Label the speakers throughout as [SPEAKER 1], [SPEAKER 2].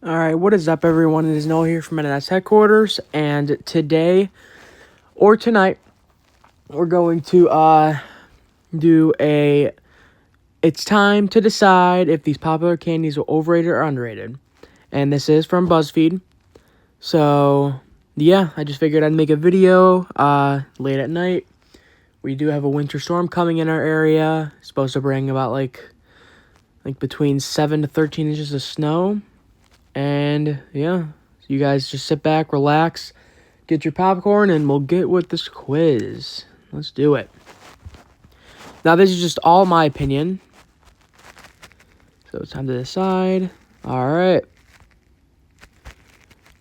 [SPEAKER 1] Alright, what is up everyone? It is Noah here from NS Headquarters, and today, or tonight, we're going to do a it's time to decide if these popular candies are overrated or underrated. And this is from BuzzFeed. So, yeah, I just figured I'd make a video late at night. We do have a winter storm coming in our area. It's supposed to bring about like between 7 to 13 inches of snow. And yeah, you guys just sit back, relax, get your popcorn, and we'll get with this quiz. Let's do it. Now, this is just all my opinion. So it's time to decide. All right.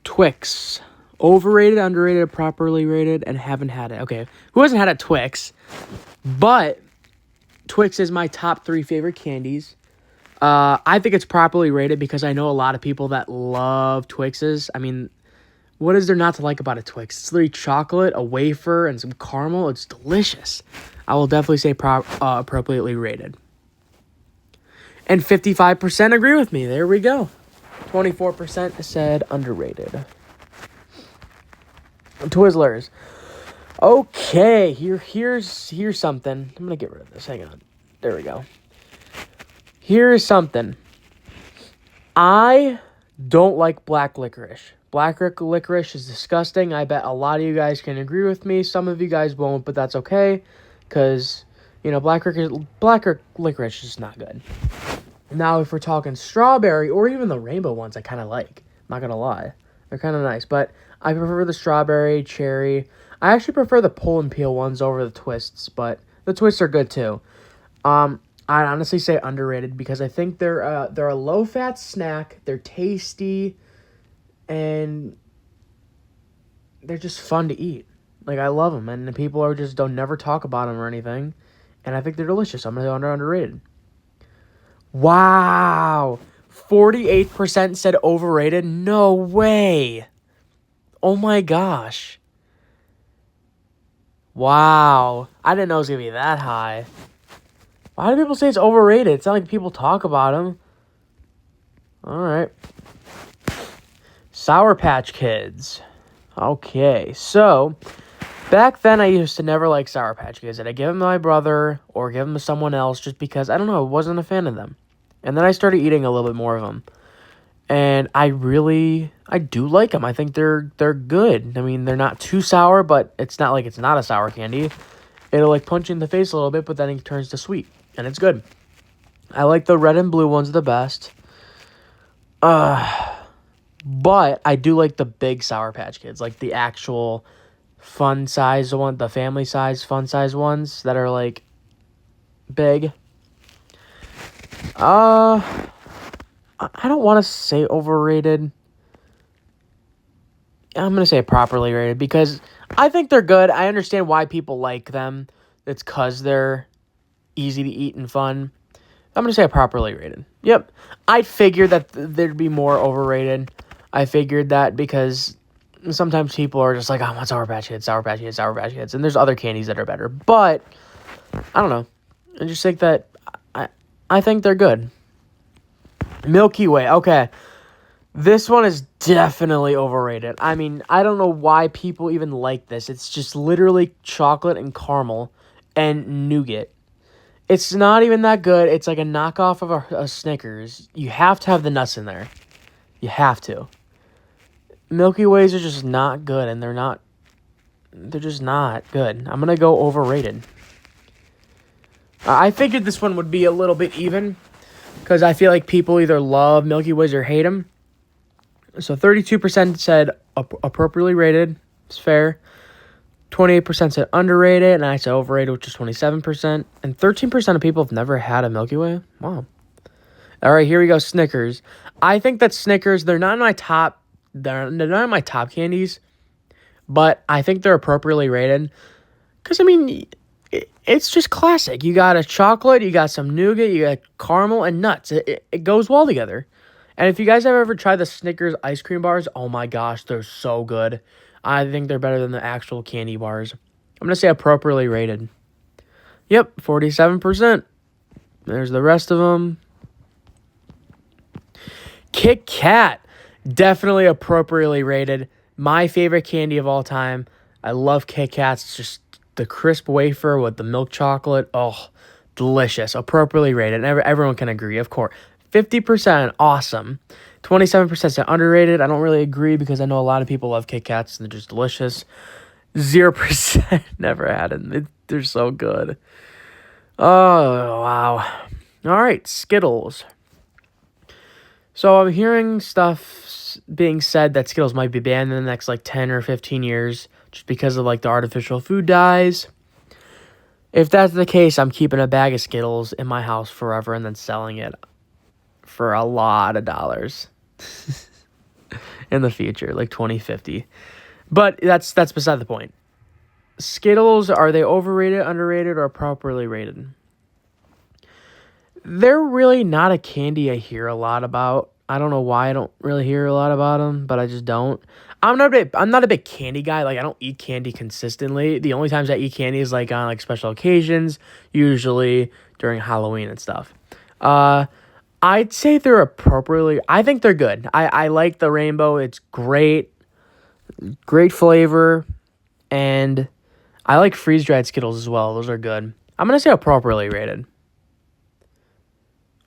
[SPEAKER 1] Twix. Overrated, underrated, properly rated, and haven't had it. Okay, who hasn't had a Twix? But Twix is my top 3 favorite candies. I think it's properly rated because I know a lot of people that love Twixes. I mean, what is there not to like about a Twix? It's literally chocolate, a wafer, and some caramel. It's delicious. I will definitely say appropriately rated. And 55% agree with me. There we go. 24% said underrated. Twizzlers. Okay, here's something. I'm going to get rid of this. Hang on. There we go. Here's something. I don't like black licorice. Black licorice is disgusting. I bet a lot of you guys can agree with me. Some of you guys won't, but that's okay. Because, black licorice is not good. Now, if we're talking strawberry or even the rainbow ones, I kind of like. I'm not going to lie. They're kind of nice. But I prefer the strawberry, cherry. I actually prefer the pull and peel ones over the twists. But the twists are good too. I'd honestly say underrated because I think they're a low-fat snack. They're tasty, and they're just fun to eat. Like, I love them, and people don't never talk about them or anything, and I think they're delicious. I'm going to go underrated. Wow! 48% said overrated? No way! Oh my gosh. Wow. I didn't know it was going to be that high. Why do people say it's overrated? It's not like people talk about them. Alright. Sour Patch Kids. Okay, so back then I used to never like Sour Patch Kids. And I give them to my brother or give them to someone else just because, I don't know, I wasn't a fan of them. And then I started eating a little bit more of them. And I do like them. I think they're good. I mean, they're not too sour, but it's not like it's not a sour candy. It'll like punch you in the face a little bit, but then it turns to sweet. And it's good. I like the red and blue ones the best. But I do like the big Sour Patch Kids. Like the actual fun size one, the family size, fun size ones that are like big. I don't want to say overrated. I'm going to say properly rated because I think they're good. I understand why people like them. It's because they're easy to eat and fun. I'm going to say properly rated. Yep. I figured that there'd be more overrated. I figured that because sometimes people are just like, I want Sour Patch Kids, Sour Patch Kids, Sour Patch Kids. And there's other candies that are better. But, I don't know. I just think that I think they're good. Milky Way. Okay. This one is definitely overrated. I mean, I don't know why people even like this. It's just literally chocolate and caramel and nougat. It's not even that good. It's like a knockoff of a Snickers. You have to have the nuts in there. You have to. Milky Ways are just not good, and they're just not good. I'm going to go overrated. I figured this one would be a little bit even, because I feel like people either love Milky Ways or hate them. So 32% said appropriately rated. It's fair. 28% said underrated, and I said overrated, which is 27%. And 13% of people have never had a Milky Way. Wow. All right, here we go. Snickers. I think that Snickers, they're not in my top. They're not in my top candies, but I think they're appropriately rated. Because I mean, it's just classic. You got a chocolate, you got some nougat, you got caramel and nuts. It goes well together. And if you guys have ever tried the Snickers ice cream bars, oh my gosh, they're so good. I think they're better than the actual candy bars. I'm going to say appropriately rated. Yep, 47%. There's the rest of them. Kit Kat. Definitely appropriately rated. My favorite candy of all time. I love Kit Kats. It's just the crisp wafer with the milk chocolate. Oh, delicious. Appropriately rated. And everyone can agree, of course. 50% awesome. 27% underrated. I don't really agree because I know a lot of people love Kit Kats and they're just delicious. 0% never had it. They're so good. Oh, wow. All right, Skittles. So I'm hearing stuff being said that Skittles might be banned in the next like 10 or 15 years just because of like the artificial food dyes. If that's the case, I'm keeping a bag of Skittles in my house forever and then selling it for a lot of dollars in the future, like 2050. But that's beside the point. Skittles, are they overrated, underrated, or properly rated? They're really not a candy I hear a lot about. I don't know why I don't really hear a lot about them, but I just don't. I'm not a big candy guy. Like I don't eat candy consistently. The only times I eat candy is like on like special occasions, usually during Halloween and stuff. I'd say they're appropriately. I think they're good. I like the rainbow. It's great, great flavor, and I like freeze dried Skittles as well. Those are good. I'm gonna say appropriately rated.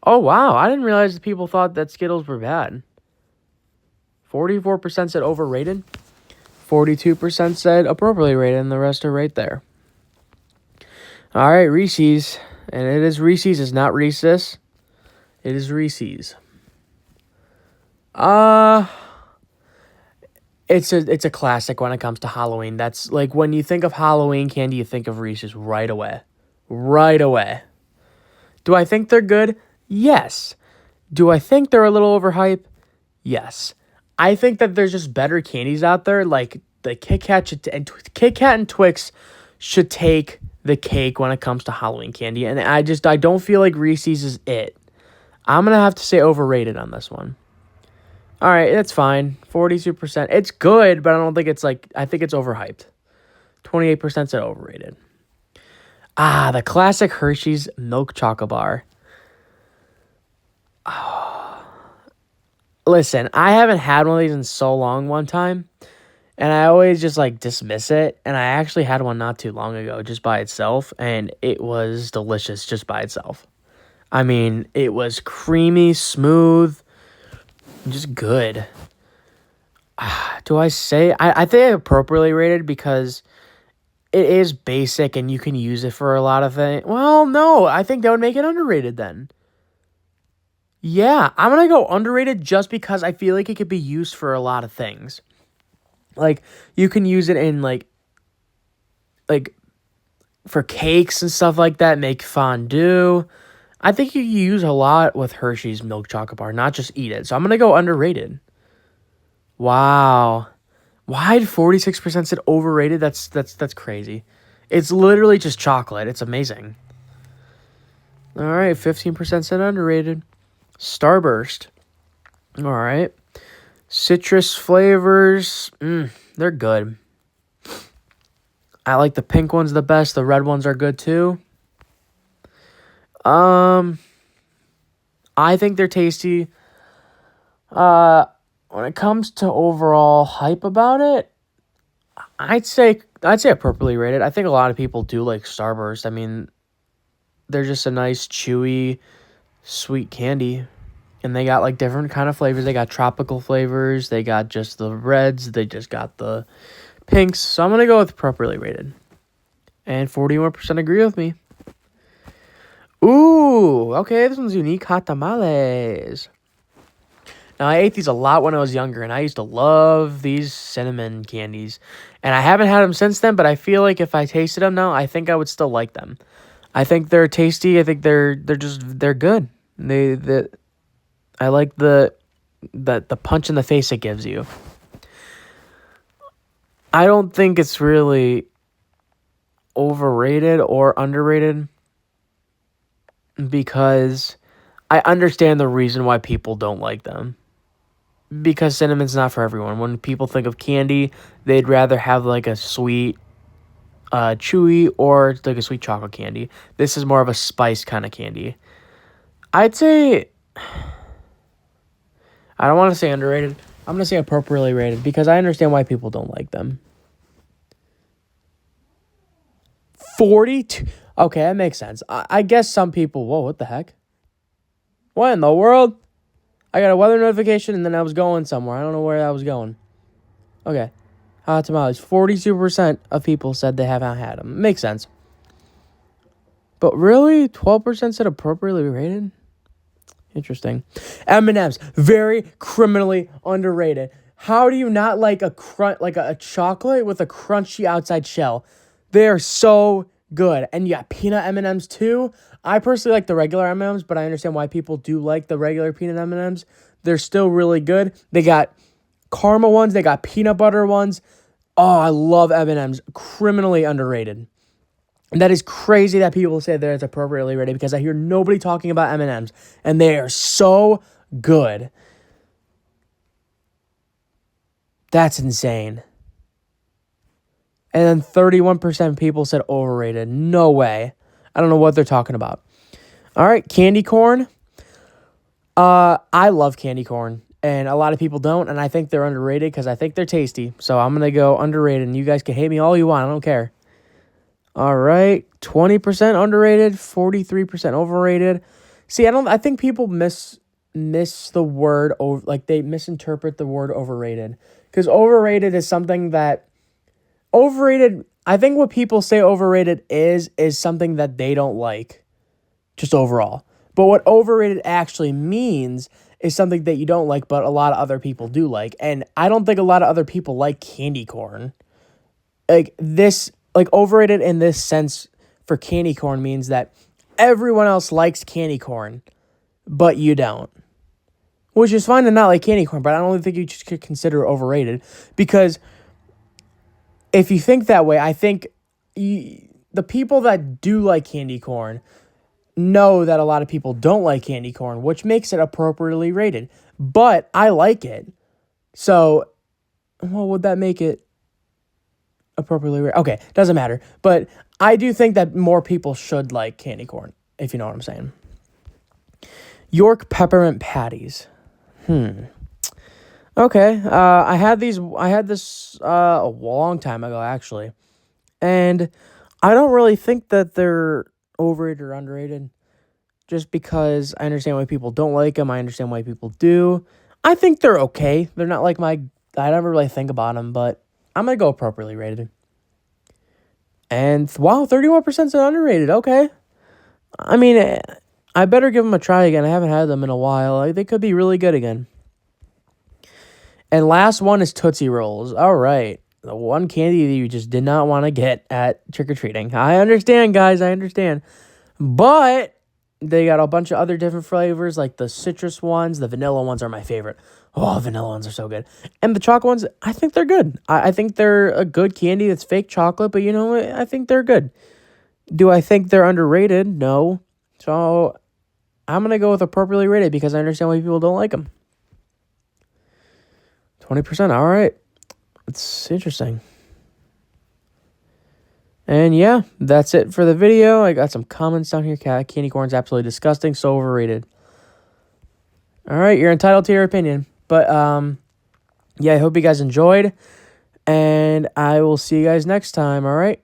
[SPEAKER 1] Oh, wow. I didn't realize that people thought that Skittles were bad. 44% said overrated. 42% said appropriately rated, and the rest are right there. All right, Reese's. And it is Reese's. It's not Reese's. It is Reese's. It's a classic when it comes to Halloween. That's like when you think of Halloween candy, you think of Reese's right away. Right away. Do I think they're good? Yes. Do I think they're a little overhyped? Yes. I think that there's just better candies out there. Like the Kit Kat Kit Kat and Twix should take the cake when it comes to Halloween candy. And I don't feel like Reese's is it. I'm gonna have to say overrated on this one. All right, that's fine. 42%. It's good, but I don't think it's like. I think it's overhyped. 28% said overrated. The classic Hershey's milk chocolate bar. Listen, I haven't had one of these in so long one time, and I always just like dismiss it. And I actually had one not too long ago just by itself, and it was delicious just by itself. I mean, it was creamy, smooth, just good. Do I say? I think appropriately rated because it is basic and you can use it for a lot of things. Well, no, I think that would make it underrated then. Yeah, I'm going to go underrated just because I feel like it could be used for a lot of things. Like, you can use it in, like for cakes and stuff like that, make fondue. I think you can use a lot with Hershey's milk chocolate bar, not just eat it. So I'm going to go underrated. Wow. Why did 46% said overrated? That's crazy. It's literally just chocolate. It's amazing. All right, 15% said underrated. Starburst. All right. Citrus flavors. They're good. I like the pink ones the best. The red ones are good too. I think they're tasty. When it comes to overall hype about it, I'd say appropriately rated. I think a lot of people do like Starburst. I mean, they're just a nice, chewy, sweet candy. And they got like different kind of flavors. They got tropical flavors. They got just the reds. They just got the pinks. So I'm going to go with appropriately rated. And 41% agree with me. Ooh, okay, this one's unique. Hot tamales. Now, I ate these a lot when I was younger, and I used to love these cinnamon candies. And I haven't had them since then, but I feel like if I tasted them now, I think I would still like them. I think they're tasty. I think they're good. I like the punch in the face it gives you. I don't think it's really overrated or underrated because I understand the reason why people don't like them. Because cinnamon's not for everyone. When people think of candy, they'd rather have like a sweet, chewy, or like a sweet chocolate candy. This is more of a spice kind of candy. I'd say, I don't want to say underrated I'm going to say appropriately rated because I understand why people don't like them. 42. Okay, that makes sense. I guess some people... Whoa, what the heck? What in the world? I got a weather notification and then I was going somewhere. I don't know where I was going. Okay. Hot tamales. 42% of people said they haven't had them. Makes sense. But really? 12% said appropriately rated? Interesting. M&M's. Very criminally underrated. How do you not like a chocolate with a crunchy outside shell? They're so good. And you got peanut M&M's too. I personally like the regular M&M's, but I understand why people do like the regular peanut M&M's. They're still really good. They got caramel ones. They got peanut butter ones. Oh, I love M&M's. Criminally underrated. And that is crazy that people say that it's appropriately rated because I hear nobody talking about M&M's. And they are so good. That's insane. And then 31% of people said overrated. No way. I don't know what they're talking about. All right, candy corn. I love candy corn. And a lot of people don't. And I think they're underrated because I think they're tasty. So I'm going to go underrated. And you guys can hate me all you want. I don't care. All right. 20% underrated. 43% overrated. See, I think people miss the word, like they misinterpret the word overrated. Because overrated is something that... Overrated, I think what people say overrated is something that they don't like, just overall. But what overrated actually means is something that you don't like, but a lot of other people do like. And I don't think a lot of other people like candy corn. Like overrated in this sense for candy corn means that everyone else likes candy corn, but you don't. Which is fine to not like candy corn, but I don't think you should consider it overrated because... If you think that way, I think the people that do like candy corn know that a lot of people don't like candy corn, which makes it appropriately rated. But I like it. So, well, would that make it appropriately rated? Okay, doesn't matter. But I do think that more people should like candy corn, if you know what I'm saying. York peppermint patties. Okay, I had this a long time ago, actually. And I don't really think that they're overrated or underrated. Just because I understand why people don't like them. I understand why people do. I think they're okay. They're not like I never really think about them, but I'm going to go appropriately rated. And, wow, 31% said underrated. Okay. I mean, I better give them a try again. I haven't had them in a while. They could be really good again. And last one is Tootsie Rolls. All right. The one candy that you just did not want to get at trick-or-treating. I understand, guys. I understand. But they got a bunch of other different flavors, like the citrus ones. The vanilla ones are my favorite. Oh, vanilla ones are so good. And the chocolate ones, I think they're good. I think they're a good candy that's fake chocolate, but you know what? I think they're good. Do I think they're underrated? No. So I'm going to go with appropriately rated because I understand why people don't like them. 20%, all right. It's interesting. And yeah, that's it for the video. I got some comments down here. Candy corn's absolutely disgusting, so overrated. All right, you're entitled to your opinion. But yeah, I hope you guys enjoyed. And I will see you guys next time, all right?